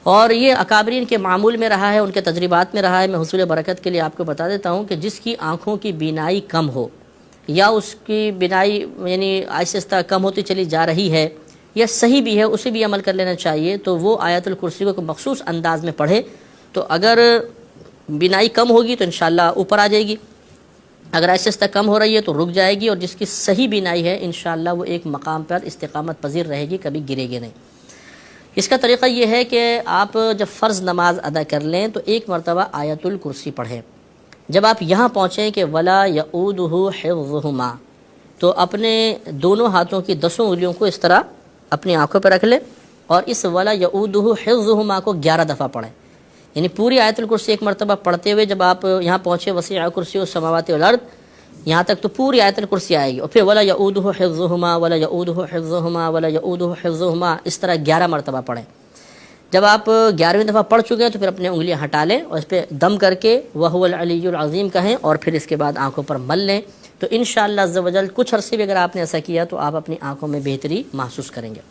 اور یہ اکابرین کے معمول میں رہا ہے، ان کے تجربات میں رہا ہے۔ میں حصول برکت کے لیے آپ کو بتا دیتا ہوں کہ جس کی آنکھوں کی بینائی کم ہو یا اس کی بینائی یعنی آہستہ آہستہ کم ہوتی چلی جا رہی ہے یا صحیح بھی ہے، اسے بھی عمل کر لینا چاہیے، تو وہ آیت الکرسی کو مخصوص انداز میں پڑھے، تو اگر بینائی کم ہوگی تو انشاءاللہ اوپر آ جائے گی، اگر آہستہ آہستہ کم ہو رہی ہے تو رک جائے گی، اور جس کی صحیح بینائی ہے انشاءاللہ وہ ایک مقام پر استقامت پذیر رہے گی، کبھی گرے گی نہیں۔ اس کا طریقہ یہ ہے کہ آپ جب فرض نماز ادا کر لیں تو ایک مرتبہ آیت الکرسی پڑھیں۔ جب آپ یہاں پہنچیں کہ وَلَا يَؤُودُهُ حِفْظُهُمَا، تو اپنے دونوں ہاتھوں کی 10 انگلیوں کو اس طرح اپنی آنکھوں پہ رکھ لیں، اور اس وَلَا يَؤُودُهُ حِفْظُهُمَا کو 11 دفعہ پڑھیں، یعنی پوری آیت الکرسی ایک مرتبہ پڑھتے ہوئے جب آپ یہاں پہنچے وسیع کرسی السماوات والارض، یہاں تک تو پوری آیت الکرسی آئے گی، اور پھر وَلَا يَؤُودُهُ حِفْظُهُمَا وَلَا يَؤُودُهُ حِفْظُهُمَا وَلَا يَؤُودُهُ حِفْظُهُمَا، اس طرح 11 مرتبہ پڑھیں۔ جب آپ 11ویں دفعہ پڑھ چکے ہیں تو پھر اپنے انگلیاں ہٹا لیں اور اس پہ دم کر کے وَهُوَ الْعَلِيُّ الْعَظِيمُ کہیں، اور پھر اس کے بعد آنکھوں پر مل لیں، تو انشاءاللہ عز و جل کچھ عرصے بھی اگر آپ نے ایسا کیا تو آپ اپنی آنکھوں میں بہتری محسوس کریں گے۔